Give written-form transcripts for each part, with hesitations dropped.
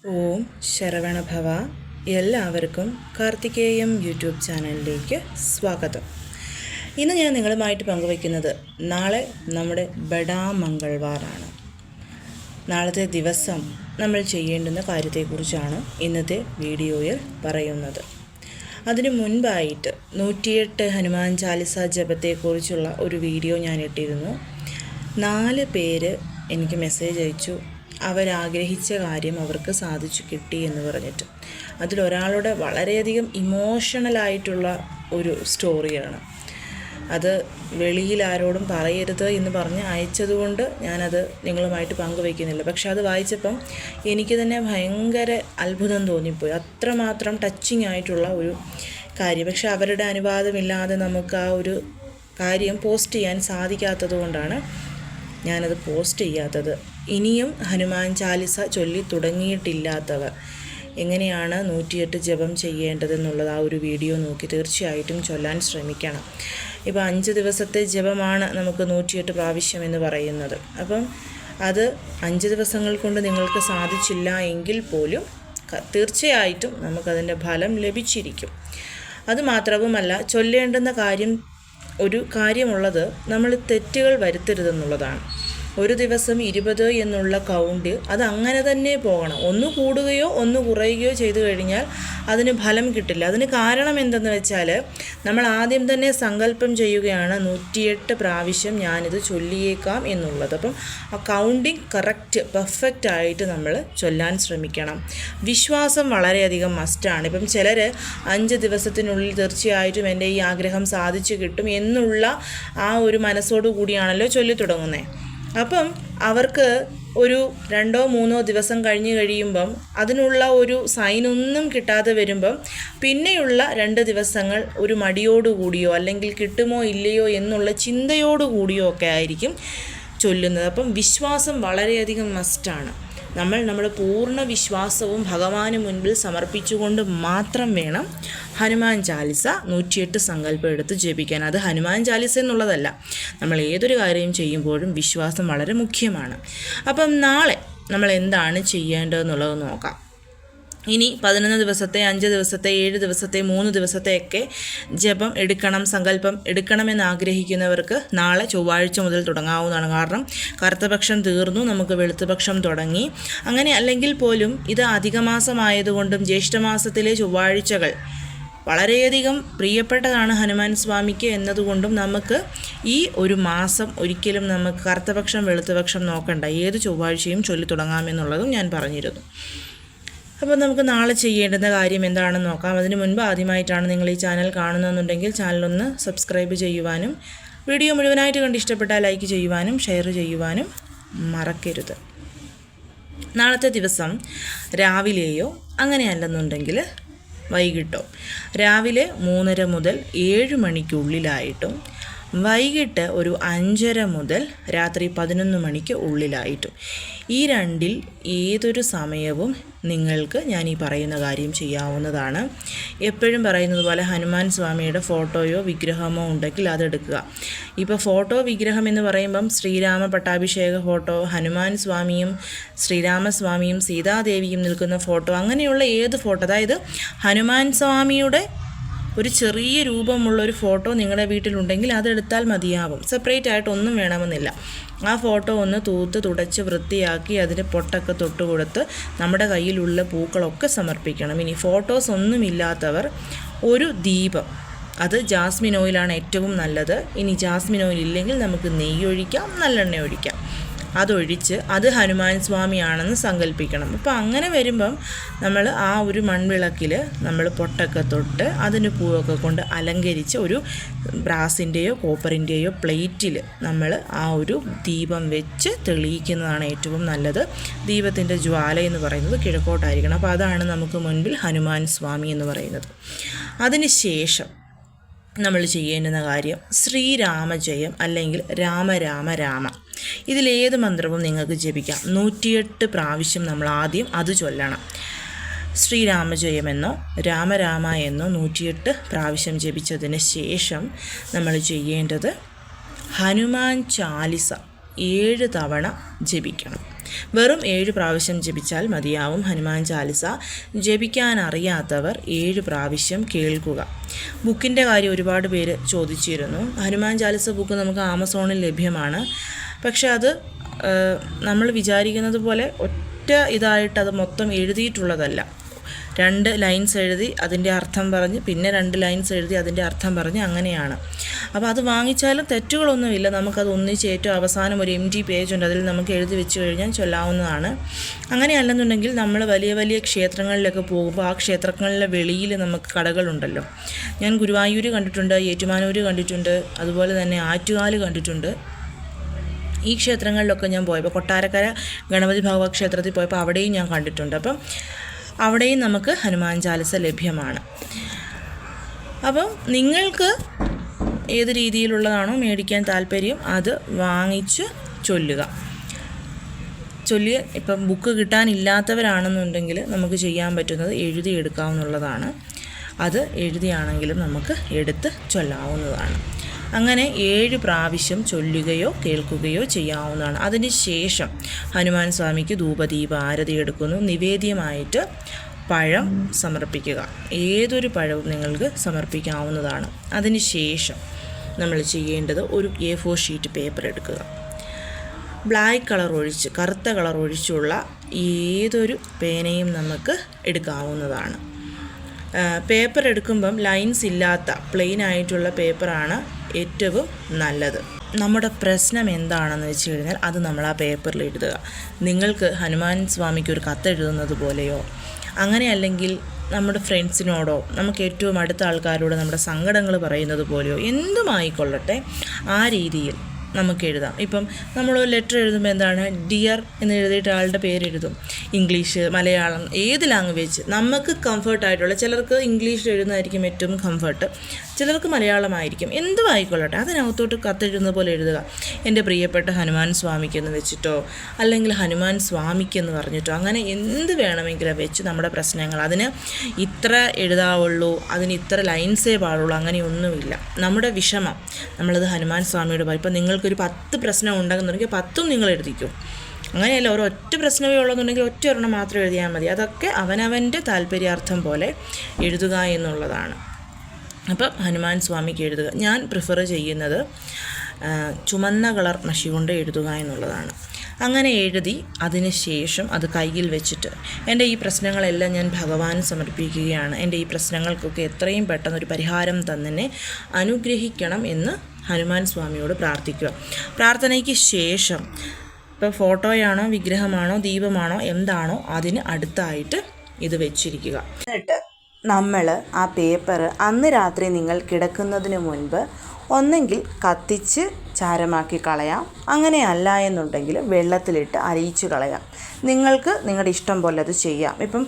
ഓം ശരവണഭവ. എല്ലാവർക്കും കാർത്തികേയം യൂട്യൂബ് ചാനലിലേക്ക് സ്വാഗതം. ഇന്ന് ഞാൻ നിങ്ങളുമായിട്ട് പങ്കുവയ്ക്കുന്നത് നാളെ നമ്മുടെ ബഡാ മംഗൾവാറാണ്. നാളത്തെ ദിവസം നമ്മൾ ചെയ്യേണ്ടുന്ന കാര്യത്തെക്കുറിച്ചാണ് ഇന്നത്തെ വീഡിയോയിൽ പറയുന്നത്. അതിനു മുൻപായിട്ട് 108 ഹനുമാൻ ചാലിസ ജപത്തെക്കുറിച്ചുള്ള ഒരു വീഡിയോ ഞാൻ ഇട്ടിരുന്നു. 4 പേര് എനിക്ക് മെസ്സേജ് അയച്ചു. അവരാഗ്രഹിച്ച കാര്യം അവർക്ക് സാധിച്ചു കിട്ടി എന്ന് പറഞ്ഞിട്ട്. അതിലൊരാളുടെ വളരെയധികം ഇമോഷണലായിട്ടുള്ള ഒരു സ്റ്റോറിയാണ്. അത് വെളിയിൽ ആരോടും പറയരുത് എന്ന് പറഞ്ഞ് അയച്ചതുകൊണ്ട് ഞാനത് നിങ്ങളുമായിട്ട് പങ്കുവയ്ക്കുന്നില്ല. പക്ഷെ അത് വായിച്ചപ്പം എനിക്ക് തന്നെ ഭയങ്കര അത്ഭുതം തോന്നിപ്പോയി. അത്രമാത്രം ടച്ചിങ് ആയിട്ടുള്ള ഒരു കാര്യം. പക്ഷെ അവരുടെ അനുവാദമില്ലാതെ നമുക്ക് ആ ഒരു കാര്യം പോസ്റ്റ് ചെയ്യാൻ സാധിക്കാത്തത് കൊണ്ടാണ് ഞാനത് പോസ്റ്റ് ചെയ്യാത്തത്. ഇനിയും ഹനുമാൻ ചാലിസ ചൊല്ലി തുടങ്ങിയിട്ടില്ലാത്തവർ എങ്ങനെയാണ് 108 ജപം ചെയ്യേണ്ടതെന്നുള്ളത് ആ ഒരു വീഡിയോ നോക്കി തീർച്ചയായിട്ടും ചൊല്ലാൻ ശ്രമിക്കണം. ഇപ്പോൾ 5 ദിവസത്തെ ജപമാണ് നമുക്ക് 108 പ്രാവശ്യം എന്ന് പറയുന്നത്. അപ്പം അത് 5 ദിവസങ്ങൾ കൊണ്ട് നിങ്ങൾക്ക് സാധിച്ചില്ല എങ്കിൽ പോലും തീർച്ചയായിട്ടും നമുക്കതിൻ്റെ ഫലം ലഭിച്ചിരിക്കും. അതുമാത്രവുമല്ല, ചൊല്ലേണ്ടുന്ന ഒരു കാര്യമുള്ളത് നമ്മൾ തെറ്റുകൾ വരുത്തരുതെന്നുള്ളതാണ്. ഒരു ദിവസം 20 എന്നുള്ള കൗണ്ട് അത് അങ്ങനെ തന്നെ പോകണം. ഒന്ന് കൂടുകയോ ഒന്ന് കുറയുകയോ ചെയ്തു കഴിഞ്ഞാൽ അതിന് ഫലം കിട്ടില്ല. അതിന് കാരണം എന്തെന്ന് വെച്ചാൽ, നമ്മൾ ആദ്യം തന്നെ സങ്കല്പം ചെയ്യുകയാണ് 108 പ്രാവശ്യം ഞാനിത് ചൊല്ലിയേക്കാം എന്നുള്ളത്. അപ്പം ആ കൗണ്ടിങ് കറക്റ്റ് പെർഫെക്റ്റ് ആയിട്ട് നമ്മൾ ചൊല്ലാൻ ശ്രമിക്കണം. വിശ്വാസം വളരെയധികം മസ്റ്റാണ്. ഇപ്പം ചിലർ 5 ദിവസത്തിനുള്ളിൽ തീർച്ചയായിട്ടും എൻ്റെ ഈ ആഗ്രഹം സാധിച്ചു കിട്ടും എന്നുള്ള ആ ഒരു മനസ്സോടു കൂടിയാണല്ലോ ചൊല്ലി തുടങ്ങുന്നത്. അപ്പം അവർക്ക് ഒരു 2-3 ദിവസം കഴിഞ്ഞ് കഴിയുമ്പം അതിനുള്ള ഒരു സൈനൊന്നും കിട്ടാതെ വരുമ്പം പിന്നെയുള്ള 2 ദിവസങ്ങൾ ഒരു മടിയോടുകൂടിയോ അല്ലെങ്കിൽ കിട്ടുമോ ഇല്ലയോ എന്നുള്ള ചിന്തയോടുകൂടിയോ ഒക്കെ ആയിരിക്കും ചൊല്ലുന്നത്. അപ്പം വിശ്വാസം വളരെയധികം മസ്റ്റാണ്. നമ്മുടെ പൂർണ്ണ വിശ്വാസവും ഭഗവാന് മുൻപിൽ സമർപ്പിച്ചുകൊണ്ട് മാത്രം വേണം ഹനുമാൻ ചാലിസ 108 സങ്കല്പം എടുത്ത് ജപിക്കാൻ. അത് ഹനുമാൻ ചാലിസ എന്നുള്ളതല്ല, നമ്മൾ ഏതൊരു കാര്യം ചെയ്യുമ്പോഴും വിശ്വാസം വളരെ മുഖ്യമാണ്. അപ്പം നാളെ നമ്മൾ എന്താണ് ചെയ്യേണ്ടതെന്നുള്ളത് നോക്കാം. ഇനി 11 ദിവസത്തെ, 5 ദിവസത്തെ, 7 ദിവസത്തെ, 3 ദിവസത്തെയൊക്കെ ജപം എടുക്കണം, സങ്കല്പം എടുക്കണമെന്ന് ആഗ്രഹിക്കുന്നവർക്ക് നാളെ ചൊവ്വാഴ്ച മുതൽ തുടങ്ങാവുന്നതാണ്. കാരണം കറുത്തപക്ഷം തീർന്നു, നമുക്ക് വെളുത്തപക്ഷം തുടങ്ങി. അങ്ങനെ അല്ലെങ്കിൽ പോലും ഇത് അധികമാസമായതുകൊണ്ടും ജ്യേഷ്ഠമാസത്തിലെ ചൊവ്വാഴ്ചകൾ വളരെയധികം പ്രിയപ്പെട്ടതാണ് ഹനുമാൻ സ്വാമിക്ക് എന്നതുകൊണ്ടും നമുക്ക് ഈ ഒരു മാസം ഒരിക്കലും നമുക്ക് കറുത്തപക്ഷം വെളുത്തപക്ഷം നോക്കണ്ട, ഏത് ചൊവ്വാഴ്ചയും ചൊല്ലി തുടങ്ങാമെന്നുള്ളതും ഞാൻ പറഞ്ഞിരുന്നു. അപ്പോൾ നമുക്ക് നാളെ ചെയ്യേണ്ടുന്ന കാര്യം എന്താണെന്ന് നോക്കാം. അതിന് മുൻപ് ആദ്യമായിട്ടാണ് നിങ്ങൾ ഈ ചാനൽ കാണുന്നതെന്നുണ്ടെങ്കിൽ ചാനലൊന്ന് സബ്സ്ക്രൈബ് ചെയ്യുവാനും വീഡിയോ മുഴുവനായിട്ട് കണ്ട് ഇഷ്ടപ്പെട്ടാൽ ലൈക്ക് ചെയ്യുവാനും ഷെയർ ചെയ്യുവാനും മറക്കരുത്. നാളത്തെ ദിവസം രാവിലെയോ അങ്ങനെയല്ലെന്നുണ്ടെങ്കിൽ വൈകിട്ടോ, രാവിലെ 3:30 മുതൽ 7 മണിക്കുള്ളിലായിട്ടും വൈകിട്ട് ഒരു 5:30 മുതൽ രാത്രി 11 മണിക്ക് ഉള്ളിലായിട്ടും ഈ രണ്ടിൽ ഏതൊരു സമയവും നിങ്ങൾക്ക് ഞാൻ ഈ പറയുന്ന കാര്യം ചെയ്യാവുന്നതാണ്. എപ്പോഴും പറയുന്നത് പോലെ ഹനുമാൻ സ്വാമിയുടെ ഫോട്ടോയോ വിഗ്രഹമോ ഉണ്ടെങ്കിൽ അതെടുക്കുക. ഇപ്പോൾ ഫോട്ടോ വിഗ്രഹം എന്ന് പറയുമ്പം ശ്രീരാമ പട്ടാഭിഷേക ഫോട്ടോ, ഹനുമാൻ സ്വാമിയും ശ്രീരാമസ്വാമിയും സീതാദേവിയും നിൽക്കുന്ന ഫോട്ടോ, അങ്ങനെയുള്ള ഏത് ഫോട്ടോ, അതായത് ഹനുമാൻ സ്വാമിയുടെ ഒരു ചെറിയ രൂപമുള്ളൊരു ഫോട്ടോ നിങ്ങളുടെ വീട്ടിലുണ്ടെങ്കിൽ അതെടുത്താൽ മതിയാവും. സെപ്പറേറ്റ് ആയിട്ട് ഒന്നും വേണമെന്നില്ല. ആ ഫോട്ടോ ഒന്ന് തൂത്ത് തുടച്ച് വൃത്തിയാക്കി അതിന് പൊട്ടൊക്കെ തൊട്ട് കൊടുത്ത് നമ്മുടെ കയ്യിലുള്ള പൂക്കളൊക്കെ സമർപ്പിക്കണം. ഇനി ഫോട്ടോസ് ഒന്നുമില്ലാത്തവർ ഒരു ദീപം, അത് ജാസ്മിൻ ഓയിലാണ് ഏറ്റവും നല്ലത്. ഇനി ജാസ്മിൻ ഓയിൽ ഇല്ലെങ്കിൽ നമുക്ക് നെയ്യ് ഒഴിക്കാം, നല്ലെണ്ണ ഒഴിക്കാം. അതൊഴിച്ച് അത് ഹനുമാൻ സ്വാമിയാണെന്ന് സങ്കല്പിക്കണം. അപ്പോൾ അങ്ങനെ വരുമ്പം നമ്മൾ ആ ഒരു മൺവിളക്കിൽ നമ്മൾ പൊട്ടൊക്കെ തൊട്ട് അതിന് പൂവൊക്കെ കൊണ്ട് അലങ്കരിച്ച് ഒരു ബ്രാസിൻ്റെയോ കോപ്പറിൻ്റെയോ പ്ലേറ്റിൽ നമ്മൾ ആ ഒരു ദീപം വെച്ച് തെളിയിക്കുന്നതാണ് ഏറ്റവും നല്ലത്. ദീപത്തിൻ്റെ ജ്വാല എന്ന് പറയുന്നത് കിഴക്കോട്ടായിരിക്കണം. അപ്പോൾ അതാണ് നമുക്ക് മുൻപിൽ ഹനുമാൻ സ്വാമി എന്ന് പറയുന്നത്. അതിന് ശേഷം നമ്മൾ ചെയ്യേണ്ടുന്ന കാര്യം ശ്രീരാമജയം അല്ലെങ്കിൽ രാമ രാമ രാമ, ഇതിലേത് മന്ത്രവും നിങ്ങൾക്ക് ജപിക്കാം. 108 പ്രാവശ്യം നമ്മൾ ആദ്യം അത് ചൊല്ലണം. ശ്രീരാമജയമെന്നോ രാമരാമ എന്നോ 108 പ്രാവശ്യം ജപിച്ചതിന് ശേഷം നമ്മൾ ചെയ്യേണ്ടത് ഹനുമാൻ ചാലിസ 7 തവണ ജപിക്കണം. വെറും 7 പ്രാവശ്യം ജപിച്ചാൽ മതിയാവും ഹനുമാൻ ചാലിസ. ജപിക്കാൻ അറിയാത്തവർ 7 പ്രാവശ്യം കേൾക്കുക. ബുക്കിൻ്റെ കാര്യം ഒരുപാട് പേര് ചോദിച്ചിരുന്നു. ഹനുമാൻ ചാലിസ ബുക്ക് നമുക്ക് ആമസോണിൽ ലഭ്യമാണ്. പക്ഷെ അത് നമ്മൾ വിചാരിക്കുന്നത് പോലെ ഒറ്റ ഇതായിട്ട് അത് മൊത്തം എഴുതിയിട്ടുള്ളതല്ല. 2 ലൈൻസ് എഴുതി അതിൻ്റെ അർത്ഥം പറഞ്ഞ് പിന്നെ 2 ലൈൻസ് എഴുതി അതിൻ്റെ അർത്ഥം പറഞ്ഞ് അങ്ങനെയാണ്. അപ്പോൾ അത് വാങ്ങിച്ചാലും തെറ്റുകളൊന്നുമില്ല. നമുക്കത് ഒന്നിച്ച് ഏറ്റവും അവസാനം ഒരു empty പേജ് ഉണ്ട്, അതിൽ നമുക്ക് എഴുതി വെച്ച് കഴിഞ്ഞാൽ ചൊല്ലാവുന്നതാണ്. അങ്ങനെയല്ലെന്നുണ്ടെങ്കിൽ നമ്മൾ വലിയ വലിയ ക്ഷേത്രങ്ങളിലൊക്കെ പോകുമ്പോൾ ആ ക്ഷേത്രങ്ങളിലെ വെളിയിൽ നമുക്ക് കടകളുണ്ടല്ലോ. ഞാൻ ഗുരുവായൂർ കണ്ടിട്ടുണ്ട്, ഏറ്റുമാനൂർ കണ്ടിട്ടുണ്ട്, അതുപോലെ തന്നെ ആറ്റുകാൽ കണ്ടിട്ടുണ്ട്. ഈ ക്ഷേത്രങ്ങളിലൊക്കെ ഞാൻ പോയപ്പോൾ കൊട്ടാരക്കര ഗണപതി ഭഗവത് ക്ഷേത്രത്തിൽ പോയപ്പോൾ അവിടെയും ഞാൻ കണ്ടിട്ടുണ്ട്. അപ്പം അവിടെയും നമുക്ക് ഹനുമാൻ ചാലിസ ലഭ്യമാണ്. അപ്പം നിങ്ങൾക്ക് ഏത് രീതിയിലുള്ളതാണോ മേടിക്കാൻ താല്പര്യം അത് വാങ്ങിച്ച് ചൊല്ലുക. ഇപ്പം ബുക്ക് കിട്ടാനില്ലാത്തവരാണെന്നുണ്ടെങ്കിൽ നമുക്ക് ചെയ്യാൻ പറ്റുന്നത് എഴുതിയെടുക്കാവുന്നതാണ്. അത് എഴുതിയാണെങ്കിലും നമുക്ക് എടുത്ത് ചൊല്ലാവുന്നതാണ്. അങ്ങനെ 7 പ്രാവശ്യം ചൊല്ലുകയോ കേൾക്കുകയോ ചെയ്യാവുന്നതാണ്. അതിന് ശേഷം ഹനുമാൻ സ്വാമിക്ക് ധൂപദീപ ആരതി എടുക്കുന്നു. നിവേദ്യമായിട്ട് പഴം സമർപ്പിക്കുക. ഏതൊരു പഴവും നിങ്ങൾക്ക് സമർപ്പിക്കാവുന്നതാണ്. അതിന് ശേഷം നമ്മൾ ചെയ്യേണ്ടത് ഒരു A4 ഷീറ്റ് പേപ്പർ എടുക്കുക. ബ്ലാക്ക് കളർ ഒഴിച്ച് കറുത്ത കളർ ഒഴിച്ചുള്ള ഏതൊരു പേനയും നമുക്ക് എടുക്കാവുന്നതാണ്. പേപ്പർ എടുക്കുമ്പം ലൈൻസ് ഇല്ലാത്ത പ്ലെയിൻ ആയിട്ടുള്ള പേപ്പറാണ് ഏറ്റവും നല്ലത്. നമ്മുടെ പ്രശ്നം എന്താണെന്ന് വെച്ച് കഴിഞ്ഞാൽ അത് നമ്മൾ ആ പേപ്പറിൽ എഴുതുക. നിങ്ങൾക്ക് ഹനുമാൻ സ്വാമിക്ക് ഒരു കത്തെഴുതുന്നത് പോലെയോ അങ്ങനെ അല്ലെങ്കിൽ നമ്മുടെ ഫ്രണ്ട്സിനോടോ നമുക്ക് ഏറ്റവും അടുത്ത ആൾക്കാരോട് നമ്മുടെ സങ്കടങ്ങൾ പറയുന്നത് പോലെയോ എന്തുമായിക്കൊള്ളട്ടെ ആ രീതിയിൽ നമുക്ക് എഴുതാം. ഇപ്പം നമ്മൾ ലെറ്റർ എഴുതുമ്പോൾ എന്താണ് ഡിയർ എന്ന് എഴുതിയിട്ട് ആളുടെ പേരെഴുതും. ഇംഗ്ലീഷ്, മലയാളം, ഏത് ലാംഗ്വേജ് നമുക്ക് കംഫർട്ടായിട്ടുള്ള, ചിലർക്ക് ഇംഗ്ലീഷിൽ എഴുതുന്നതായിരിക്കും ഏറ്റവും കംഫർട്ട്, ചിലർക്ക് മലയാളമായിരിക്കും. എന്തുമായിക്കൊള്ളട്ടെ അതിനകത്തോട്ട് കത്തെഴുതുന്ന പോലെ എഴുതുക. എൻ്റെ പ്രിയപ്പെട്ട ഹനുമാൻ സ്വാമിക്കെന്ന് വെച്ചിട്ടോ അല്ലെങ്കിൽ ഹനുമാൻ സ്വാമിക്കെന്ന് പറഞ്ഞിട്ടോ അങ്ങനെ എന്ത് വേണമെങ്കിലും വെച്ച് നമ്മുടെ പ്രശ്നങ്ങൾ, അതിന് ഇത്ര എഴുതാവുള്ളൂ, അതിന് ഇത്ര ലൈൻസേ പാടുള്ളൂ, അങ്ങനെയൊന്നുമില്ല. നമ്മുടെ വിഷമം നമ്മളത് ഹനുമാൻ സ്വാമിയോട് പറയും. ഇപ്പം നിങ്ങൾക്കൊരു 10 പ്രശ്നം ഉണ്ടെന്നുണ്ടെങ്കിൽ 10ഉം നിങ്ങൾ എഴുതിക്കും. അങ്ങനെയല്ല, ഒരൊറ്റ പ്രശ്നമേ ഉള്ളതെന്നുണ്ടെങ്കിൽ ഒറ്റ ഒരെണ്ണം മാത്രം എഴുതിയാൽ മതി. അതൊക്കെ അവനവൻ്റെ താല്പര്യാർത്ഥം പോലെ എഴുതുക എന്നുള്ളതാണ്. അപ്പം ഹനുമാൻ സ്വാമിക്ക് എഴുതുക. ഞാൻ പ്രിഫർ ചെയ്യുന്നത് ചുമന്ന കളർ മഷി കൊണ്ട് എഴുതുക എന്നുള്ളതാണ്. അങ്ങനെ എഴുതി അതിന് ശേഷം അത് കയ്യിൽ വെച്ചിട്ട് എൻ്റെ ഈ പ്രശ്നങ്ങളെല്ലാം ഞാൻ ഭഗവാന് സമർപ്പിക്കുകയാണ്, എൻ്റെ ഈ പ്രശ്നങ്ങൾക്കൊക്കെ എത്രയും പെട്ടെന്നൊരു പരിഹാരം തന്നെ അനുഗ്രഹിക്കണം എന്ന് ഹനുമാൻ സ്വാമിയോട് പ്രാർത്ഥിക്കുക. പ്രാർത്ഥനയ്ക്ക് ശേഷം ഇപ്പോൾ ഫോട്ടോയാണോ വിഗ്രഹമാണോ ദീപമാണോ എന്താണോ അതിന് അടുത്തായിട്ട് ഇത് വെച്ചിരിക്കുക. എന്നിട്ട് നമ്മൾ ആ പേപ്പർ അന്ന് രാത്രി നിങ്ങൾ കിടക്കുന്നതിന് മുൻപ് ഒന്നെങ്കിൽ കത്തിച്ച് ചാരമാക്കി കളയാം, അങ്ങനെയല്ല എന്നുണ്ടെങ്കിൽ വെള്ളത്തിലിട്ട് അരിയിച്ച് കളയാം. നിങ്ങൾക്ക് നിങ്ങളുടെ ഇഷ്ടം പോലെ അത് ചെയ്യാം. ഇപ്പം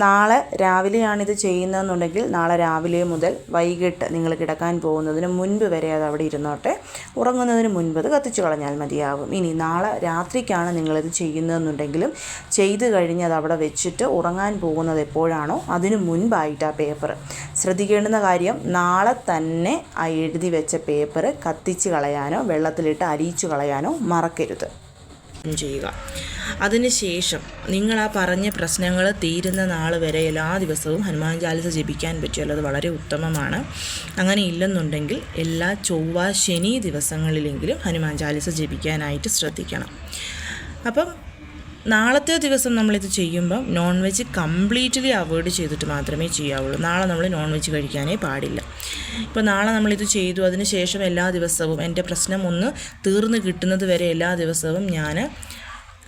നാളെ രാവിലെയാണിത് ചെയ്യുന്നതെന്നുണ്ടെങ്കിൽ നാളെ രാവിലെ മുതൽ വൈകിട്ട് നിങ്ങൾ കിടക്കാൻ പോകുന്നതിന് മുൻപ് വരെ അത് അവിടെ ഇരുന്നോട്ടെ. ഉറങ്ങുന്നതിന് മുൻപ് അത് കത്തിച്ചു കളഞ്ഞാൽ മതിയാകും. ഇനി നാളെ രാത്രിക്കാണ് നിങ്ങളിത് ചെയ്യുന്നതെന്നുണ്ടെങ്കിലും ചെയ്ത് കഴിഞ്ഞ് അത് അവിടെ വെച്ചിട്ട് ഉറങ്ങാൻ പോകുന്നത് എപ്പോഴാണോ അതിന് മുൻപായിട്ട് ആ പേപ്പർ ശ്രദ്ധിക്കേണ്ടുന്ന കാര്യം, നാളെ തന്നെ ആ എഴുതി വെച്ച പേപ്പർ കത്തിച്ച് കളയാനോ വെള്ളത്തിലിട്ട് അരിയിച്ചു കളയാനോ മറക്കരുത് ചെയ്യുക. അതിനുശേഷം നിങ്ങൾ ആ പറഞ്ഞ പ്രശ്നങ്ങൾ തീരുന്ന നാൾ വരെ എല്ലാ ദിവസവും ഹനുമാൻ ചാലിസ ജപിക്കാൻ പറ്റിയാൽ അത് വളരെ ഉത്തമമാണ്. അങ്ങനെ ഇല്ലെന്നുണ്ടെങ്കിൽ എല്ലാ ചൊവ്വ ശനി ദിവസങ്ങളിലെങ്കിലും ഹനുമാൻ ചാലിസ ജപിക്കാനായിട്ട് ശ്രദ്ധിക്കണം. അപ്പം നാളത്തെ ദിവസം നമ്മളിത് ചെയ്യുമ്പം നോൺ വെജ് കംപ്ലീറ്റ്ലി അവോയ്ഡ് ചെയ്തിട്ട് മാത്രമേ ചെയ്യാവുള്ളൂ. നാളെ നമ്മൾ നോൺ വെജ് കഴിക്കാനേ പാടില്ല. ഇപ്പോൾ നാളെ നമ്മളിത് ചെയ്തു, അതിന് ശേഷം എല്ലാ ദിവസവും എൻ്റെ പ്രശ്നം ഒന്ന് തീർന്ന് കിട്ടുന്നത് വരെ എല്ലാ ദിവസവും ഞാൻ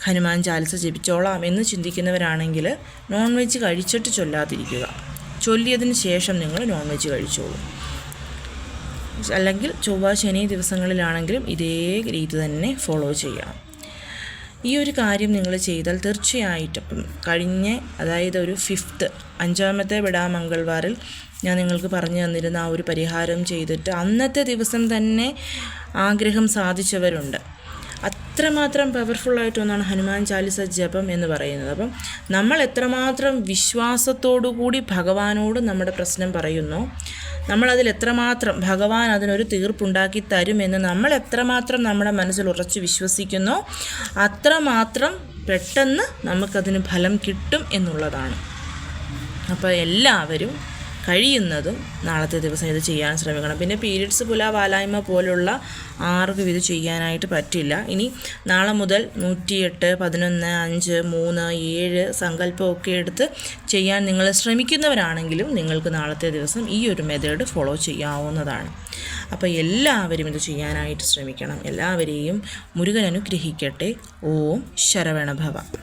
ഹനുമാൻ ചാലിസ ജപിച്ചോളാം എന്ന് ചിന്തിക്കുന്നവരാണെങ്കിൽ നോൺ വെജ് കഴിച്ചിട്ട് ചൊല്ലാതിരിക്കുക. ചൊല്ലിയതിന് ശേഷം നിങ്ങൾ നോൺ വെജ് കഴിച്ചോളൂ. അല്ലെങ്കിൽ ചൊവ്വ ശനി ദിവസങ്ങളിലാണെങ്കിലും ഇതേ രീതി തന്നെ ഫോളോ ചെയ്യണം. ഈ ഒരു കാര്യം നിങ്ങൾ ചെയ്താൽ തീർച്ചയായിട്ടും അതായത് ഒരു 5ാമത്തെ ബെടാമംഗൾവാറിൽ ഞാൻ നിങ്ങൾക്ക് പറഞ്ഞു തന്നിരുന്ന ആ ഒരു പരിഹാരം ചെയ്തിട്ട് അന്നത്തെ ദിവസം തന്നെ ആഗ്രഹം സാധിച്ചവരുണ്ട്. അത്രമാത്രം പവർഫുള്ളായിട്ടൊന്നാണ് ഹനുമാൻ ചാലിസ ജപം എന്ന് പറയുന്നത്. അപ്പം നമ്മൾ എത്രമാത്രം വിശ്വാസത്തോടു കൂടി ഭഗവാനോട് നമ്മുടെ പ്രശ്നം പറയുന്നു, നമ്മളതിൽ എത്രമാത്രം ഭഗവാൻ അതിനൊരു തീർപ്പുണ്ടാക്കി തരുമെന്ന് നമ്മൾ എത്രമാത്രം നമ്മുടെ മനസ്സിൽ ഉറച്ച് വിശ്വസിക്കുന്നോ അത്രമാത്രം പെട്ടെന്ന് നമുക്കതിന് ഫലം കിട്ടും എന്നുള്ളതാണ്. അപ്പോൾ എല്ലാവരും കഴിയുന്നതും നാളത്തെ ദിവസം ഇത് ചെയ്യാൻ ശ്രമിക്കണം. പിന്നെ പീരിയഡ്സ് വാലായ്മ പോലുള്ള ആർക്കും ഇത് ചെയ്യാനായിട്ട് പറ്റില്ല. ഇനി നാളെ മുതൽ 108, 11, 5, 3, 7 സങ്കല്പമൊക്കെ എടുത്ത് ചെയ്യാൻ നിങ്ങൾ ശ്രമിക്കുന്നവരാണെങ്കിലും നിങ്ങൾക്ക് നാളത്തെ ദിവസം ഈ ഒരു മെത്തേഡ് ഫോളോ ചെയ്യാവുന്നതാണ്. അപ്പോൾ എല്ലാവരും ഇത് ചെയ്യാനായിട്ട് ശ്രമിക്കണം. എല്ലാവരെയും മുരുകൻ അനുഗ്രഹിക്കട്ടെ. ഓം ശരവണഭവ.